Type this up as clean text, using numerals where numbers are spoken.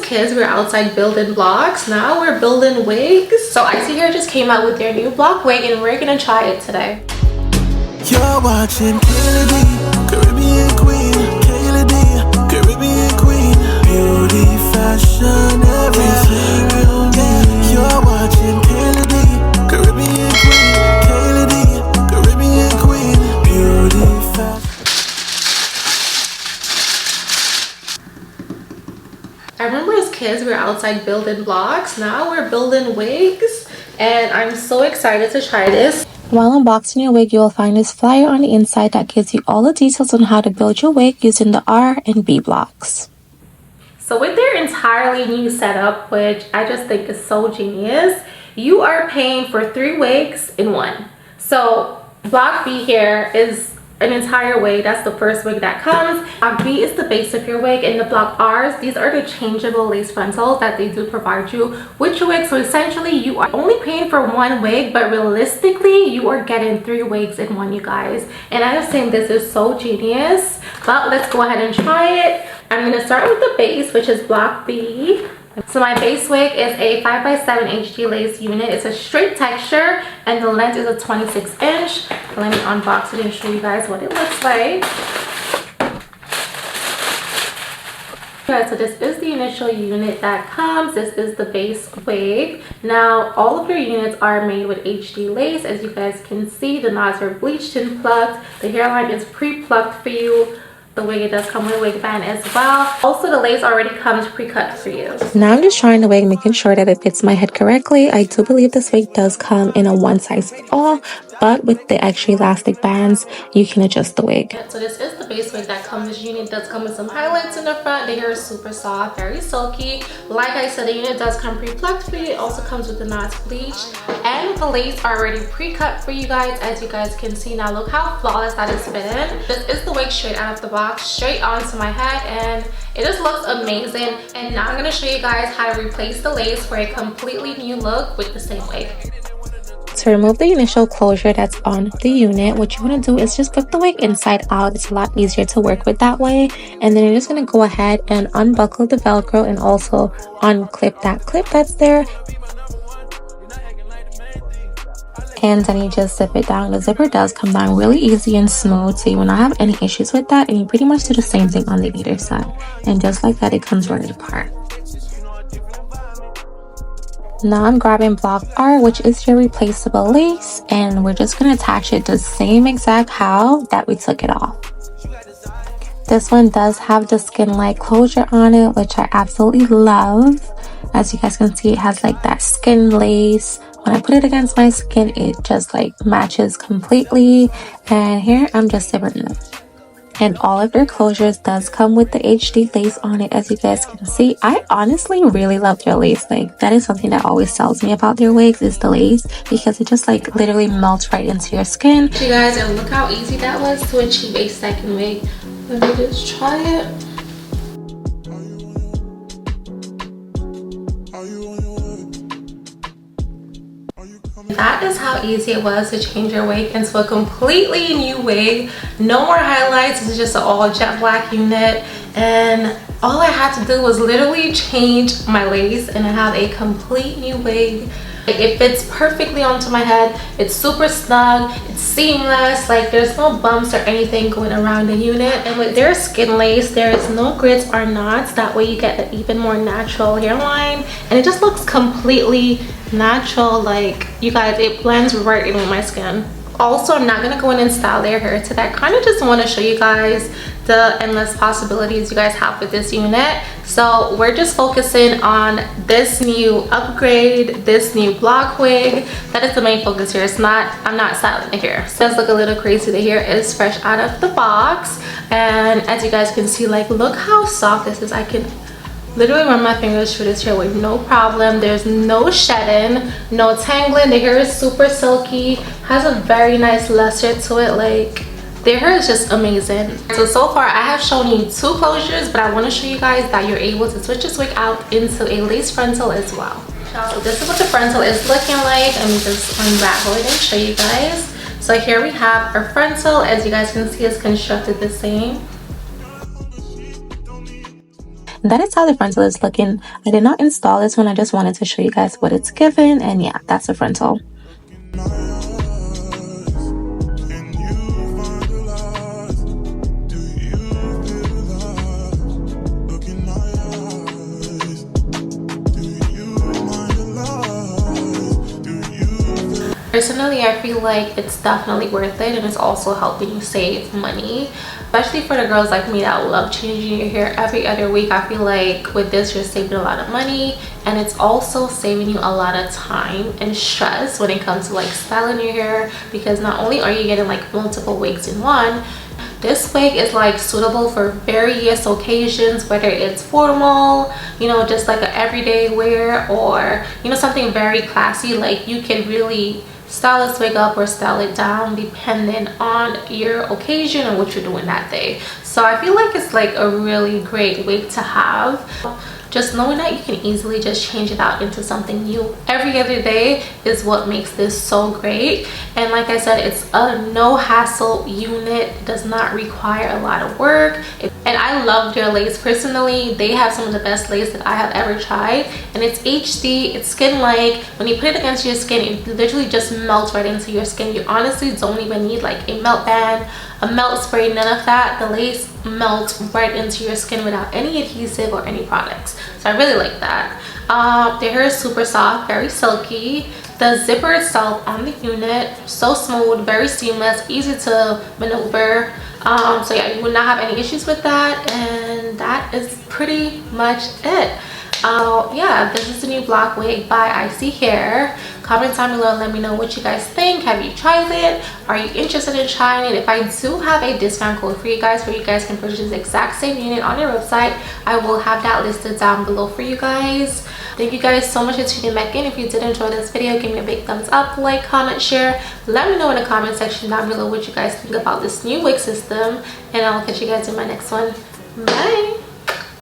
kids, we were outside building blocks. Now we're building wigs. So ISEE Hair just came out with their new block wig and we're gonna try it today. You're watching Kennedy, Caribbean Queen, Kennedy, Caribbean Queen, beauty, fashion, everything you need. You're watching Kennedy, Caribbean Queen, Kennedy, Caribbean Queen, beauty, fashion. I remember as kids, we were outside building blocks. Now we're building wigs and I'm so excited to try this. While unboxing your wig, you will find this flyer on the inside that gives you all the details on how to build your wig using the R and B blocks. So with their entirely new setup, which I just think is so genius, you are paying for 3 wigs in one. So block B here is an entire wig. That's the first wig that comes. Block B is the base of your wig, and the block R's, these are the changeable lace frontals that they do provide you with your wig. So essentially you are only paying for 1 wig, but realistically you are getting 3 wigs in one, you guys. And I just think this is so genius. But let's go ahead and try it. I'm going to start with the base, which is block B. So my base wig is a 5x7 HD lace unit. It's a straight texture and the length is a 26 inch. Let me unbox it and show you guys what it looks like. Okay, so this is the initial unit that comes. This is the base wig. Now all of your units are made with HD lace. As you guys can see, the knots are bleached and plucked. The hairline is pre-plucked for you. The wig, it does come with a wig band as well. Also, the lace already comes pre-cut for you. Now I'm just trying the wig, making sure that it fits my head correctly. I do believe this wig does come in a one size fits all, but with the extra elastic bands, you can adjust the wig. So this is the base wig that comes. This unit does come with some highlights in the front. The hair is super soft, very silky. Like I said, the unit does come pre-plucked for you. It also comes with the knots bleached, and the lace are already pre-cut for you guys, as you guys can see. Now look how flawless that is fitting. This is the wig straight out of the box, straight onto my head, and it just looks amazing. And now I'm going to show you guys how to replace the lace for a completely new look with the same wig. To remove the initial closure that's on the unit, what you want to do is just flip the wig inside out. It's a lot easier to work with that way. And then you're just going to go ahead and unbuckle the Velcro and also unclip that clip that's there. And then you just zip it down. The zipper does come down really easy and smooth, so you will not have any issues with that. And you pretty much do the same thing on the other side. And just like that, it comes right apart. Now I'm grabbing block R, which is your replaceable lace, and we're just going to attach it the same exact how that we took it off. This one does have the skin-like closure on it, which I absolutely love. As you guys can see, it has like that skin lace. When I put it against my skin, it just like matches completely. And here I'm just zipping them. And all of their closures does come with the HD lace on it, as you guys can see. I honestly really love their lace. Like, that is something that always sells me about their wigs, is the lace, because it just like literally melts right into your skin. You guys, and look how easy that was to achieve a second wig. Let me just try it. That is how easy it was to change your wig into a completely new wig. No more highlights. It's just an all jet black unit, and all I had to do was literally change my lace and I have a complete new wig. It fits perfectly onto my head. It's super snug, it's seamless, like there's no bumps or anything going around the unit. And with their skin lace, there is no grits or knots. That way you get an even more natural hairline, and it just looks completely natural. Like, you guys, it blends right in with my skin. Also, I'm not gonna go in and style their hair today. I kind of just want to show you guys the endless possibilities you guys have with this unit. So we're just focusing on this new upgrade, this new block wig. That is the main focus here. It's not, I'm not styling the hair. So it does look a little crazy. The hair is fresh out of the box, and as you guys can see, like, look how soft this is. I can literally run my fingers through this hair with no problem. There's no shedding, no tangling. The hair is super silky, has a very nice luster to it. Like, their hair is just amazing. So far I have shown you 2 closures, but I want to show you guys that you're able to switch this wig out into a lace frontal as well. So this is what the frontal is looking like. Let me just unravel it and show you guys. So here we have our frontal. As you guys can see, it's constructed the same. And that is how the frontal is looking. I did not install this one. I just wanted to show you guys what it's given. And yeah, that's the frontal. Personally, I feel like it's definitely worth it, and it's also helping you save money, especially for the girls like me that love changing your hair every other week. I feel like with this you're saving a lot of money, and it's also saving you a lot of time and stress when it comes to like styling your hair, because not only are you getting like multiple wigs in one, this wig is like suitable for various occasions, whether it's formal, you know, just like an everyday wear, or you know, something very classy. Like you can really style this wig up or style it down depending on your occasion and what you're doing that day. So I feel like it's like a really great wig to have. Just knowing that you can easily just change it out into something new every other day is what makes this so great. And like I said, it's a no hassle unit. It does not require a lot of work. And I love their lace. Personally, they have some of the best lace that I have ever tried, and it's HD, it's skin like. When you put it against your skin, it literally just melts right into your skin. You honestly don't even need like a melt band, a melt spray, none of that. The lace melts right into your skin without any adhesive or any products. So I really like that. The hair is super soft, very silky. The zipper itself on the unit, so smooth, very seamless, easy to maneuver. So yeah, you would not have any issues with that, and that is pretty much it. Yeah, this is the new Block Wig by ISEE Hair. Comment down below and let me know what you guys think. Have you tried it? Are you interested in trying it? If I do have a discount code for you guys where you guys can purchase the exact same unit on your website, I will have that listed down below for you guys. Thank you guys so much for tuning back in. If you did enjoy this video, give me a big thumbs up, like, comment, share. Let me know in the comment section down below what you guys think about this new wig system, and I'll catch you guys in my next one. Bye.